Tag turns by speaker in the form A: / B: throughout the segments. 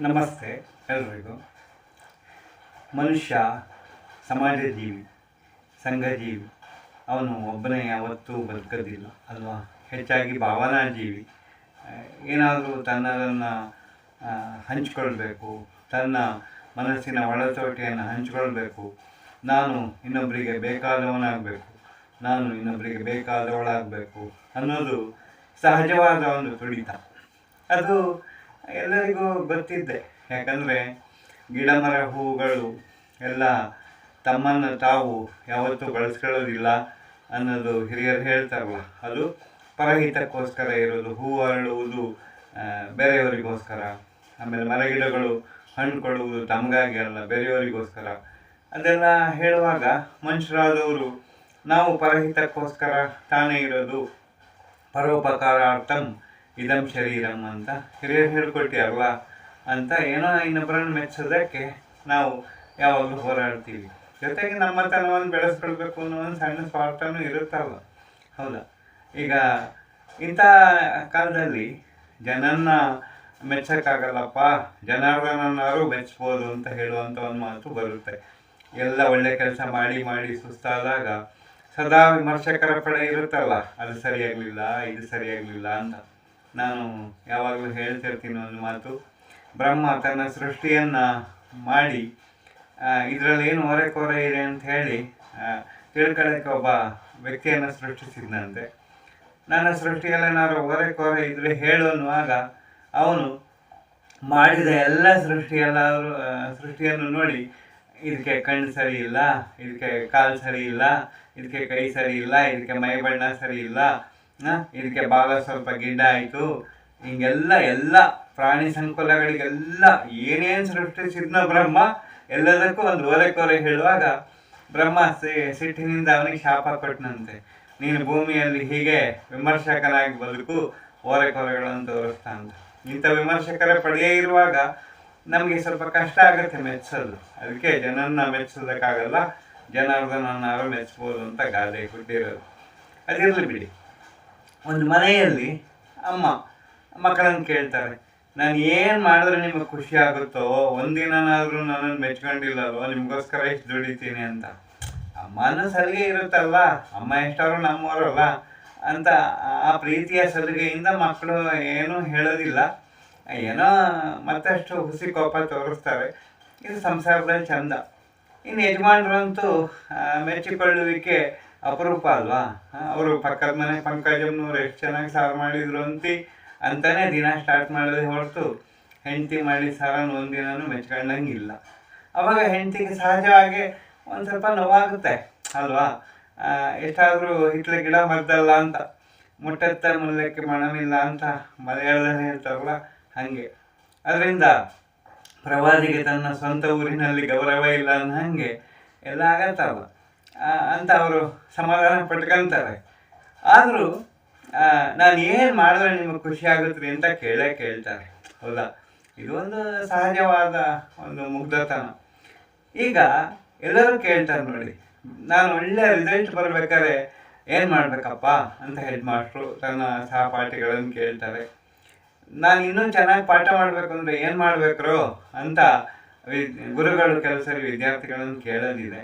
A: ನಮಸ್ತೆ ಎಲ್ರಿಗೂ. ಮನುಷ್ಯ ಸಮಾಜ ಜೀವಿ, ಸಂಘ ಜೀವಿ. ಅವನು ಒಬ್ಬನೇ ಯಾವತ್ತೂ ಬದುಕೋದಿಲ್ಲ ಅಲ್ವಾ. ಹೆಚ್ಚಾಗಿ ಭಾವನಾ ಜೀವಿ. ಏನಾದರೂ ತನ್ನದನ್ನು ಹಂಚಿಕೊಳ್ಬೇಕು, ತನ್ನ ಮನಸ್ಸಿನ ಒಳಚೋಟಿಯನ್ನು ಹಂಚಿಕೊಳ್ಬೇಕು. ನಾನು ಇನ್ನೊಬ್ಬರಿಗೆ ಬೇಕಾದವನಾಗಬೇಕು, ನಾನು ಇನ್ನೊಬ್ಬರಿಗೆ ಬೇಕಾದವಳಾಗಬೇಕು ಅನ್ನೋದು ಸಹಜವಾದ ಒಂದು ತುಡಿತ. ಅದು ಎಲ್ಲರಿಗೂ ಗೊತ್ತಿದ್ದೆ. ಯಾಕಂದರೆ ಗಿಡ ಮರ ಹೂಗಳು ಎಲ್ಲ ತಮ್ಮನ್ನು ತಾವು ಯಾವತ್ತೂ ಬಳಸ್ಕೊಳ್ಳೋದಿಲ್ಲ ಅನ್ನೋದು ಹಿರಿಯರು ಹೇಳ್ತಾರಲ್ಲ, ಅದು ಪರಹಿತಕ್ಕೋಸ್ಕರ ಇರೋದು. ಹೂ ಅರಳುವುದು ಬೇರೆಯವರಿಗೋಸ್ಕರ, ಆಮೇಲೆ ಮರಗಿಡಗಳು ಹಣ್ಣು ಕೊಡುವುದು ತಮಗಾಗಿ ಅಲ್ಲ, ಬೇರೆಯವರಿಗೋಸ್ಕರ. ಅದೆಲ್ಲ ಹೇಳುವಾಗ ಮನುಷ್ಯರಾದವರು ನಾವು ಪರಹಿತಕ್ಕೋಸ್ಕರ ತಾನೇ ಇರೋದು, ಪರೋಪಕಾರಾರ್ಥಂ ಇದಂ ಶರೀರಂ ಅಂತ ಹಿರಿಯರು ಹೇಳ್ಕೊಟ್ಟಿರಲ್ಲ ಅಂತ ಏನೋ ಇನ್ನೊಬ್ಬರನ್ನು ಮೆಚ್ಚೋದಕ್ಕೆ ನಾವು ಯಾವಾಗಲೂ ಹೋರಾಡ್ತೀವಿ. ಜೊತೆಗೆ ನಮ್ಮತನವನ್ನು ಬೆಳೆಸ್ಕೊಳ್ಬೇಕು ಅನ್ನೋ ಒಂದು ಸಣ್ಣ ಸ್ವಾರ್ಥನೂ ಇರುತ್ತಲ್ಲ, ಹೌದಾ. ಈಗ ಇಂಥ ಕಾಲದಲ್ಲಿ ಜನನ್ನ ಮೆಚ್ಚಕ್ಕಾಗಲ್ಲಪ್ಪ, ಜನಾರ್ದನನ್ನಾರು ಮೆಚ್ಬೋದು ಅಂತ ಹೇಳುವಂಥ ಒಂದು ಮಾತು ಬರುತ್ತೆ. ಎಲ್ಲ ಒಳ್ಳೆ ಕೆಲಸ ಮಾಡಿ ಮಾಡಿ ಸುಸ್ತಾದಾಗ ಸದಾ ವಿಮರ್ಶಕರ ಪಡೆ ಇರುತ್ತಲ್ಲ, ಅದು ಸರಿಯಾಗಲಿಲ್ಲ, ಇದು ಸರಿಯಾಗಲಿಲ್ಲ ಅಂತ. ನಾನು ಯಾವಾಗಲೂ ಹೇಳ್ತಿರ್ತೀನಿ ಒಂದು ಮಾತು. ಬ್ರಹ್ಮ ತನ್ನ ಸೃಷ್ಟಿಯನ್ನು ಮಾಡಿ ಇದರಲ್ಲಿ ಏನು ಹೊರೆ ಇದೆ ಅಂತ ಹೇಳಿ ತಿಳ್ಕೊಳ್ಳೋಕ್ಕೆ ಒಬ್ಬ ವ್ಯಕ್ತಿಯನ್ನು ಸೃಷ್ಟಿಸಿದಂತೆ. ನನ್ನ ಸೃಷ್ಟಿಯಲ್ಲೇನಾದ್ರು ಹೊರೆ ಇದ್ರೆ ಹೇಳು ಅನ್ನುವಾಗ ಅವನು ಮಾಡಿದ ಎಲ್ಲ ಸೃಷ್ಟಿಯನ್ನು ನೋಡಿ, ಇದಕ್ಕೆ ಕಣ್ಣು ಸರಿ ಇಲ್ಲ, ಇದಕ್ಕೆ ಕಾಲು ಸರಿ ಇಲ್ಲ, ಇದಕ್ಕೆ ಕೈ ಸರಿ ಇಲ್ಲ, ಇದಕ್ಕೆ ಮೈ ಬಣ್ಣ ಸರಿ ಇಲ್ಲ, ಇದಕ್ಕೆ ಬಾಲ ಸ್ವಲ್ಪ ಗಿಡ್ಡ ಆಯಿತು, ಹಿಂಗೆಲ್ಲ ಪ್ರಾಣಿ ಸಂಕುಲಗಳಿಗೆಲ್ಲ ಏನೇನು ಸೃಷ್ಟಿಸಿದ್ನೋ ಬ್ರಹ್ಮ ಎಲ್ಲದಕ್ಕೂ ಒಂದು ಹೊರೆ ಹೇಳುವಾಗ ಬ್ರಹ್ಮ ಸಿಟ್ಟಿನಿಂದ ಅವನಿಗೆ ಶಾಪ ಕೊಟ್ಟನಂತೆ. ನೀನು ಭೂಮಿಯಲ್ಲಿ ಹೀಗೆ ವಿಮರ್ಶಕನಾಗಿ ಬದುಕು, ಹೊರೆಗಳನ್ನು ತೋರಿಸ್ತಾ ಅಂತ. ಇಂಥ ವಿಮರ್ಶಕರ ಪಡೆಯೇ ಇರುವಾಗ ನಮಗೆ ಸ್ವಲ್ಪ ಕಷ್ಟ ಆಗುತ್ತೆ ಮೆಚ್ಚೋದು. ಅದಕ್ಕೆ ಜನನ್ನ ಮೆಚ್ಚೋದಕ್ಕಾಗಲ್ಲ, ಜನಾರ್ದನನ್ನಾರು ಮೆಚ್ಬೋದು ಅಂತ ಗಾದೆ ಹುಟ್ಟಿರೋದು. ಅದಿರಲಿ ಬಿಡಿ. ಒಂದು ಮನೆಯಲ್ಲಿ ಅಮ್ಮ ಮಕ್ಕಳನ್ನು ಕೇಳ್ತಾರೆ, ನಾನು ಏನು ಮಾಡಿದ್ರೆ ನಿಮಗೆ ಖುಷಿ ಆಗುತ್ತೋ, ಒಂದಿನಾದ್ರೂ ನನ್ನನ್ನು ಮೆಚ್ಕೊಂಡಿಲ್ಲಲ್ವ, ನಿಮಗೋಸ್ಕರ ಎಷ್ಟು ದುಡಿತೀನಿ ಅಂತ. ಅಮ್ಮನೂ ಸಲಿಗೆ ಇರುತ್ತಲ್ಲ, ಅಮ್ಮ ಎಷ್ಟಾದ್ರು ನಮ್ಮವರಲ್ಲ ಅಂತ ಆ ಪ್ರೀತಿಯ ಸಲಿಗೆಯಿಂದ ಮಕ್ಕಳು ಏನೂ ಹೇಳೋದಿಲ್ಲ, ಏನೋ ಮತ್ತಷ್ಟು ಹುಸಿ ಕೋಪ ತೋರಿಸ್ತಾರೆ. ಇದು ಸಂಸಾರದಲ್ಲಿ ಚಂದ. ಇನ್ನು ಯಜಮಾನ್ರಂತೂ ಮೆಚ್ಚಿಕೊಳ್ಳುವಿಕೆ ಅಪರೂಪ ಅಲ್ವಾ. ಅವರು ಪಕ್ಕದ ಮನೆ ಪಂಕಜಮ್ನವ್ರು ಎಷ್ಟು ಚೆನ್ನಾಗಿ ಸಾರು ಮಾಡಿದ್ರು ಅಂತಾನೆ ದಿನ ಸ್ಟಾರ್ಟ್ ಮಾಡೋದೇ ಹೊರತು ಹೆಂಡತಿ ಮಾಡಿ ಸಾರನ್ನು ಒಂದಿನೂ ಮೆಚ್ಕೊಂಡಂಗಿಲ್ಲ. ಅವಾಗ ಹೆಂಡತಿಗೆ ಸಹಜವಾಗಿ ಒಂದು ಸ್ವಲ್ಪ ನೋವಾಗುತ್ತೆ ಅಲ್ವಾ. ಎಷ್ಟಾದರೂ ಹಿತ್ಲೆ ಗಿಡ ಮರದಲ್ಲ ಅಂತ, ಮುಟ್ಟತ್ತ ಮುಲ್ಲಕ್ಕೆ ಮಣವಿಲ್ಲ ಅಂತ ಮಲಯಾಳದಲ್ಲಿ ಹೇಳ್ತಾರಲ್ಲ, ಹಾಗೆ. ಅದರಿಂದ ಪ್ರವಾದಿಗೆ ತನ್ನ ಸ್ವಂತ ಊರಿನಲ್ಲಿ ಗೌರವ ಇಲ್ಲ ಅನ್ನೋ ಹಾಗೆ ಎಲ್ಲ ಆಗತ್ತಲ್ಲ ಅಂತ ಅವರು ಸಮಾಧಾನ ಪಟ್ಕೊಂತಾರೆ. ಆದರೂ ನಾನು ಏನು ಮಾಡಿದ್ರೆ ನಿಮಗೆ ಖುಷಿ ಆಗುತ್ತೆ ಅಂತ ಕೇಳ್ತಾರೆ, ಹೌದಾ. ಇದು ಒಂದು ಸಹಜವಾದ ಒಂದು ಮುಗ್ಧತನ. ಈಗ ಎಲ್ಲರೂ ಕೇಳ್ತಾರೆ ನೋಡಿ, ನಾನು ಒಳ್ಳೆ ರಿಸಲ್ಟ್ ಬರಬೇಕಾದ್ರೆ ಏನು ಮಾಡಬೇಕಪ್ಪ ಅಂತ ಹೆಡ್ ಮಾಸ್ಟ್ರು ತನ್ನ ಸಹಪಾಠಿಗಳನ್ನು ಕೇಳ್ತಾರೆ. ನಾನು ಇನ್ನೂ ಚೆನ್ನಾಗಿ ಪಾಠ ಮಾಡಬೇಕು ಅಂದರೆ ಏನು ಮಾಡಬೇಕ್ರೋ ಅಂತ ಗುರುಗಳು ಕೆಲಸರಿ ವಿದ್ಯಾರ್ಥಿಗಳನ್ನು ಕೇಳೋದಿದೆ.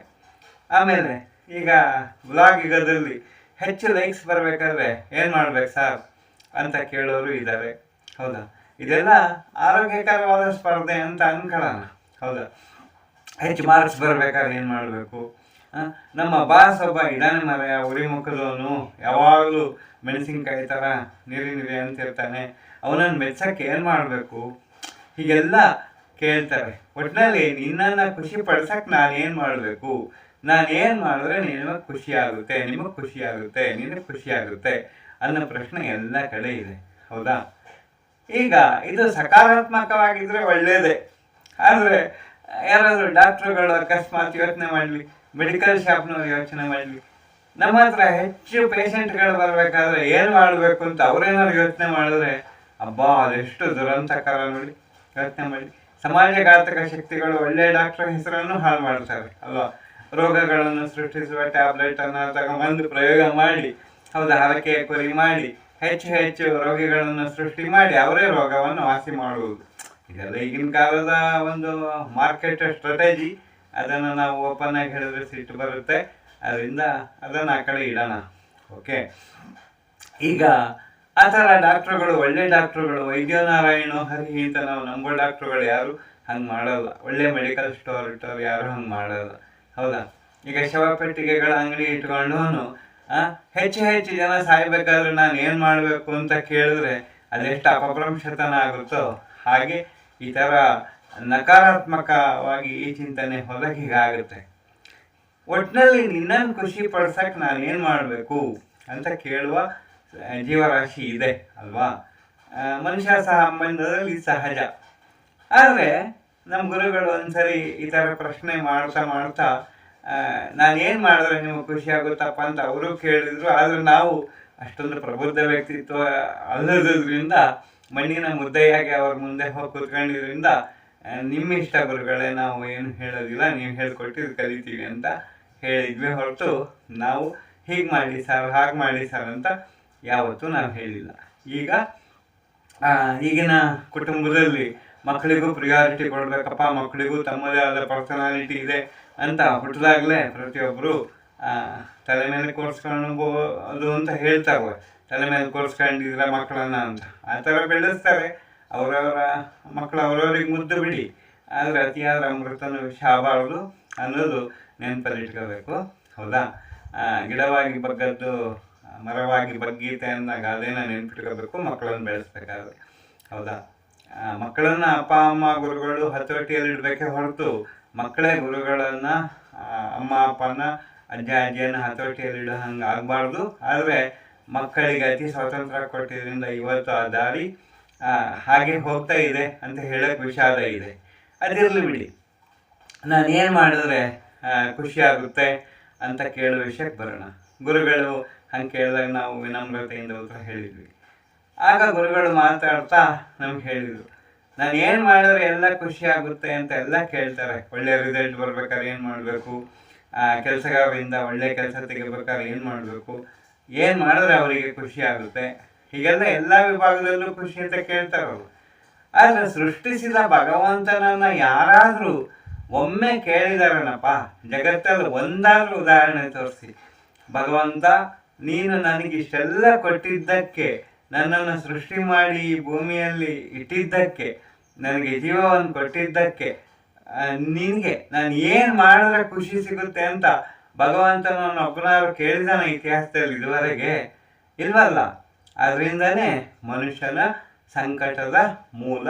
A: ಆಮೇಲೆ ಈಗ ಬ್ಲಾಗ್ ಯುಗದಲ್ಲಿ ಹೆಚ್ಚು ಲೈಕ್ಸ್ ಬರಬೇಕಾದ್ರೆ ಏನು ಮಾಡ್ಬೇಕು ಸರ್ ಅಂತ ಕೇಳೋರು ಇದ್ದಾರೆ, ಹೌದಾ. ಇದೆಲ್ಲ ಆರೋಗ್ಯಕರವಾದ ಸ್ಪರ್ಧೆ ಅಂತ ಅನ್ಕೊಳ್ಳೋಣ, ಹೌದಾ. ಹೆಚ್ಚು ಮಾರ್ಕ್ಸ್ ಬರಬೇಕಾದ್ರೆ ಏನು ಮಾಡಬೇಕು. ನಮ್ಮ ಬಾಸ್ ಒಬ್ಬ ಇಡಾನೆ ಮರೆಯ ಉರಿ ಮುಖದವನು, ಯಾವಾಗಲೂ ಮೆಣಸಿನ್ಕಾಯಿ ಥರ ನೀರಿ ಅಂತಿರ್ತಾನೆ, ಅವನನ್ನು ಮೆಚ್ಚಕ್ಕೆ ಏನು ಮಾಡಬೇಕು, ಹೀಗೆಲ್ಲ ಕೇಳ್ತಾರೆ. ಒಟ್ಟಿನಲ್ಲಿ ನಿನ್ನನ್ನು ಖುಷಿ ಪಡ್ಸಕ್ಕೆ ನಾನೇನು ಮಾಡಬೇಕು, ನಾನೇನು ಮಾಡಿದ್ರೆ ನಿಮಗೆ ಖುಷಿ ಆಗುತ್ತೆ, ನಿಮಗೆ ಖುಷಿ ಆಗುತ್ತೆ, ನಿನಗೆ ಖುಷಿ ಆಗುತ್ತೆ ಅನ್ನೋ ಪ್ರಶ್ನೆ ಎಲ್ಲ ಕಡೆ ಇದೆ, ಹೌದಾ. ಈಗ ಇದು ಸಕಾರಾತ್ಮಕವಾಗಿದ್ದರೆ ಒಳ್ಳೆಯದೇ. ಆದರೆ ಯಾರಾದರೂ ಡಾಕ್ಟ್ರುಗಳು ಅಕಸ್ಮಾತ್ ಯೋಚನೆ ಮಾಡಲಿ, ಮೆಡಿಕಲ್ ಶಾಪ್ನವ್ರು ಯೋಚನೆ ಮಾಡಲಿ, ನಮ್ಮ ಹತ್ರ ಹೆಚ್ಚು ಪೇಷಂಟ್ಗಳು ಬರಬೇಕಾದ್ರೆ ಏನು ಮಾಡಬೇಕು ಅಂತ ಅವರೇನಾದ್ರು ಯೋಚನೆ ಮಾಡಿದ್ರೆ ಅಬ್ಬಾ ಅದೆಷ್ಟು ದುರಂತಕರ ನೋಡಿ. ಯೋಚನೆ ಮಾಡಿ, ಸಮಾಜಘಾತಕ ಶಕ್ತಿಗಳು ಒಳ್ಳೆಯ ಡಾಕ್ಟರ್ ಹೆಸರನ್ನು ಹಾಳು ಮಾಡ್ತಾರೆ ಅಲ್ವಾ. ರೋಗಗಳನ್ನು ಸೃಷ್ಟಿಸುವ ಟ್ಯಾಬ್ಲೆಟನ್ನು ತಗೊಂಬಂದು ಪ್ರಯೋಗ ಮಾಡಿ, ಹೌದಾ, ಹರಕೆ ಕುರಿ ಮಾಡಿ ಹೆಚ್ಚು ಹೆಚ್ಚು ರೋಗಿಗಳನ್ನು ಸೃಷ್ಟಿ ಮಾಡಿ ಅವರೇ ರೋಗವನ್ನು ವಾಸಿ ಮಾಡುವುದು. ಇದೆಲ್ಲ ಈಗಿನ ಕಾಲದ ಒಂದು ಮಾರ್ಕೆಟ್ ಸ್ಟ್ರಾಟಜಿ. ಅದನ್ನು ನಾವು ಓಪನ್ ಆಗಿ ಹೇಳಿದ್ರೆ ಸಿಟ್ಟು ಬರುತ್ತೆ, ಅದರಿಂದ ಅದನ್ನು ಆ ಕಡೆ ಇಡೋಣ. ಓಕೆ, ಈಗ ಆ ಥರ ಡಾಕ್ಟ್ರುಗಳು, ಒಳ್ಳೆ ಡಾಕ್ಟ್ರುಗಳು, ವೈದ್ಯನಾರಾಯಣ ಹರಿ ಅಂತ ನಾವು ನಂಬೋ ಡಾಕ್ಟ್ರುಗಳು ಯಾರು ಹಂಗೆ ಮಾಡೋಲ್ಲ. ಒಳ್ಳೆ ಮೆಡಿಕಲ್ ಸ್ಟೋರ್ ಇಟ್ಟವ್ರು ಯಾರು ಹಂಗೆ ಮಾಡೋಲ್ಲ, ಹೌದಾ? ಈಗ ಶವಪೆಟ್ಟಿಗೆಗಳ ಅಂಗಡಿ ಇಟ್ಕೊಂಡು ಹೆಚ್ಚು ಹೆಚ್ಚು ಜನ ಸಾಯ್ಬೇಕಾದ್ರೆ ನಾನು ಏನು ಮಾಡಬೇಕು ಅಂತ ಕೇಳಿದ್ರೆ ಅದೆಷ್ಟು ಅಪಭ್ರಂಶತನ ಆಗುತ್ತೋ ಹಾಗೆ ಈ ಥರ ನಕಾರಾತ್ಮಕವಾಗಿ ಈ ಚಿಂತನೆ ಹೋದಾಗ ಹೀಗಾಗುತ್ತೆ. ಒಟ್ಟಿನಲ್ಲಿ ನಿನ್ನನ್ನು ಖುಷಿ ಪಡ್ಸಕ್ಕೆ ನಾನೇನು ಮಾಡಬೇಕು ಅಂತ ಕೇಳುವ ಜೀವರಾಶಿ ಇದೆ ಅಲ್ವಾ? ಮನುಷ್ಯ ಸಂಬಂಧದಲ್ಲಿ ಸಹಜ. ಆದರೆ ನಮ್ಮ ಗುರುಗಳು ಒಂದ್ಸರಿ ಈ ಥರ ಪ್ರಶ್ನೆ ಮಾಡ್ತಾ ನಾನೇನು ಮಾಡಿದ್ರೆ ನಿಮಗೆ ಖುಷಿ ಆಗುತ್ತಪ್ಪ ಅಂತ ಅವರು ಕೇಳಿದರು. ಆದರೆ ನಾವು ಅಷ್ಟೊಂದು ಪ್ರಬುದ್ಧ ವ್ಯಕ್ತಿತ್ವ ಅಲ್ಲದ್ರಿಂದ ಮಣ್ಣಿನ ಮುದ್ದೆಯಾಗಿ ಅವ್ರ ಮುಂದೆ ಹೋಗಿ ಕೂತ್ಕೊಂಡಿದ್ರಿಂದ ನಿಮ್ಮ ಇಷ್ಟ ಗುರುಗಳೇ, ನಾವು ಏನು ಹೇಳೋದಿಲ್ಲ, ನೀವು ಹೇಳ್ಕೊಟ್ಟಿದ್ದು ಕಲಿತೀವಿ ಅಂತ ಹೇಳಿದ್ವಿ ಹೊರತು ನಾವು ಹೀಗೆ ಮಾಡಿ ಸರ್, ಹಾಗೆ ಮಾಡಿ ಸರ್ ಅಂತ ಯಾವತ್ತೂ ನಾವು ಹೇಳಿಲ್ಲ. ಈಗಿನ ಕುಟುಂಬದಲ್ಲಿ ಮಕ್ಕಳಿಗೂ ಪ್ರಿಯಾರಿಟಿ ಕೊಡಬೇಕಪ್ಪ, ಮಕ್ಕಳಿಗೂ ತಮ್ಮದೇ ಆದ ಪರ್ಸನಾಲಿಟಿ ಇದೆ ಅಂತ ಹುಟ್ಟಿದಾಗಲೇ ಪ್ರತಿಯೊಬ್ಬರು ತಲೆ ಮೇಲೆ ಕೂರಿಸ್ಕೊಂಡು ಅಂತ ಹೇಳ್ತಾರೆ. ತಲೆ ಮೇಲೆ ಕೂರಿಸ್ಕೊಂಡಿದ್ರೆ ಮಕ್ಕಳನ್ನ ಅಂತ ಆ ಥರ ಬೆಳೆಸ್ತಾರೆ. ಅವರವರ ಮಕ್ಕಳು ಅವರವ್ರಿಗೆ ಮುದ್ದು ಬಿಡಿ, ಆದರೆ ಅತಿಯಾದ ಅಮೃತನೂ ವಿಷ ಆಗಬಾರ್ದು ಅನ್ನೋದು ನೆನಪಲ್ಲಿ ಇಟ್ಕೋಬೇಕು, ಹೌದಾ? ಗಿಡವಾಗಿ ಬಗ್ಗದ್ದು ಮರವಾಗಿ ಬಗ್ಗೀತೆ ಅನ್ನೋ ಗಾದೆನ ನೆನ್ಪಿಟ್ಕೋಬೇಕು ಮಕ್ಕಳನ್ನು ಬೆಳೆಸ್ಬೇಕಾದ್ರೆ, ಹೌದಾ? ಮಕ್ಕಳನ್ನು ಅಪ್ಪ ಅಮ್ಮ ಗುರುಗಳು ಹತೋಟಿಯಲ್ಲಿ ಇಡಬೇಕೇ ಹೊರತು ಮಕ್ಕಳೇ ಗುರುಗಳನ್ನು, ಅಮ್ಮ ಅಪ್ಪನ, ಅಜ್ಜ ಅಜ್ಜಿಯನ್ನು ಹತೋಟಿಯಲ್ಲಿ ಇಡೋ ಹಂಗೆ ಆಗಬಾರ್ದು. ಆದರೆ ಮಕ್ಕಳಿಗೆ ಅತಿ ಸ್ವಾತಂತ್ರ್ಯ ಕೊಟ್ಟಿದ್ದರಿಂದ ಇವತ್ತು ಆ ದಾರಿ ಹಾಗೆ ಹೋಗ್ತಾ ಇದೆ ಅಂತ ಹೇಳೋಕ್ಕೆ ವಿಷಾದ ಇದೆ. ಅದಿರಲಿ ಬಿಡಿ, ನಾನು ಏನು ಮಾಡಿದ್ರೆ ಖುಷಿಯಾಗುತ್ತೆ ಅಂತ ಕೇಳೋ ವಿಷಯಕ್ಕೆ ಬರೋಣ. ಗುರುಗಳು ಹಂಗೆ ಕೇಳಿದಾಗ ನಾವು ವಿನಮ್ರತೆಯಿಂದ ಉತ್ತರ ಹೇಳಿದ್ವಿ. ಆಗ ಗುರುಗಳು ಮಾತಾಡ್ತಾ ನಮ್ಗೆ ಹೇಳಿದರು, ನಾನು ಏನು ಮಾಡಿದ್ರೆ ಎಲ್ಲ ಖುಷಿ ಆಗುತ್ತೆ ಅಂತ ಎಲ್ಲ ಕೇಳ್ತಾರೆ. ಒಳ್ಳೆಯ ರಿಸಲ್ಟ್ ಬರ್ಬೇಕಾದ್ರೆ ಏನು ಮಾಡಬೇಕು, ಕೆಲಸಗಾರರಿಂದ ಒಳ್ಳೆಯ ಕೆಲಸ ತೆಗಿಬೇಕಾದ್ರೆ ಏನು ಮಾಡಬೇಕು, ಏನು ಮಾಡಿದ್ರೆ ಅವರಿಗೆ ಖುಷಿ ಆಗುತ್ತೆ, ಹೀಗೆಲ್ಲ ಎಲ್ಲ ವಿಭಾಗದಲ್ಲೂ ಖುಷಿ ಅಂತ ಕೇಳ್ತಾರೆ ಅವರು. ಆದರೆ ಸೃಷ್ಟಿಸಿದ ಭಗವಂತನನ್ನು ಯಾರಾದರೂ ಒಮ್ಮೆ ಕೇಳಿದಾರನಪ್ಪ ಜಗತ್ತಲ್ಲಿ ಒಂದಾದ್ರೂ ಉದಾಹರಣೆ ತೋರಿಸಿ, ಭಗವಂತ ನೀನು ನನಗಿಷ್ಟೆಲ್ಲ ಕೊಟ್ಟಿದ್ದಕ್ಕೆ, ನನ್ನನ್ನು ಸೃಷ್ಟಿ ಮಾಡಿ ಈ ಭೂಮಿಯಲ್ಲಿ ಇಟ್ಟಿದ್ದಕ್ಕೆ, ನನಗೆ ಜೀವವನ್ನು ಕೊಟ್ಟಿದ್ದಕ್ಕೆ, ನಿನಗೆ ನಾನು ಏನು ಮಾಡಿದ್ರೆ ಖುಷಿ ಸಿಗುತ್ತೆ ಅಂತ ಭಗವಂತನನ್ನು ಒಬ್ಬನಾದ್ರು ಕೇಳಿದಾನ ಇತಿಹಾಸದಲ್ಲಿ ಇದುವರೆಗೆ? ಇಲ್ವಲ್ಲ. ಅದರಿಂದನೇ ಮನುಷ್ಯನ ಸಂಕಟದ ಮೂಲ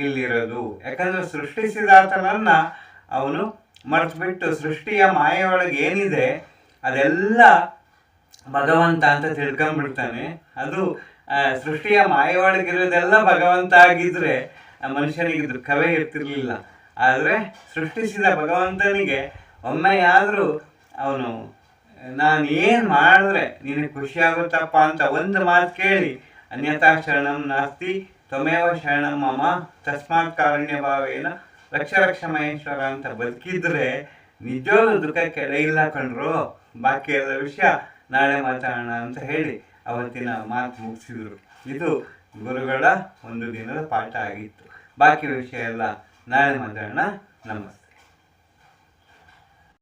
A: ಇಲ್ಲಿರೋದು. ಯಾಕಂದರೆ ಸೃಷ್ಟಿಸಿದಾತನನ್ನು ಅವನು ಮರೆತುಬಿಟ್ಟು ಸೃಷ್ಟಿಯ ಮಾಯೆಯೊಳಗೆ ಏನಿದೆ ಅದೆಲ್ಲ ಭಗವಂತ ಅಂತ ತಿಳ್ಕೊಂಡ್ಬಿಡ್ತಾನೆ. ಅದು ಸೃಷ್ಟಿಯ ಮಾಯೆಯೊಳಗಿರೋದೆಲ್ಲ ಭಗವಂತ ಆಗಿದ್ದರೆ ಮನುಷ್ಯನಿಗೆ ದುಃಖವೇ ಇರ್ತಿರ್ಲಿಲ್ಲ. ಆದರೆ ಸೃಷ್ಟಿಸಿದ ಭಗವಂತನಿಗೆ ಒಮ್ಮೆಯಾದರೂ ಅವನು ನಾನು ಏನು ಮಾಡಿದ್ರೆ ನಿನಗೆ ಖುಷಿಯಾಗುತ್ತಪ್ಪ ಅಂತ ಒಂದು ಮಾತು ಕೇಳಿ, ಅನ್ಯಥಾ ಶರಣಂ ನಾಸ್ತಿ ತ್ವಮೇವ ಶರಣಂ ಮಮ ತಸ್ಮಾತ್ ಕಾರುಣ್ಯ ಭಾವೇನ ರಕ್ಷ ರಕ್ಷ ಮಹೇಶ್ವರ ಅಂತ ಬದುಕಿದ್ರೆ ನಿಜವಾದ ದುಃಖಕ್ಕೆ ಎಡೆ ಇಲ್ಲ ಕಣ್ರು. ಬಾಕಿ ಎಲ್ಲ ವಿಷಯ ನಾಳೆ ಮಾತಾಡೋಣ ಅಂತ ಹೇಳಿ ಅವತ್ತಿನ ಮಾತು ಮುಗಿಸಿದ್ರು. ಇದು ಗುರುಗಳ ಒಂದು ದಿನದ ಪಾಠ ಆಗಿತ್ತು. ಬಾಕಿ ವಿಷಯ ಎಲ್ಲ ನಾಳೆ ಮಾತಾಡೋಣ. ನಮಸ್ತೆ.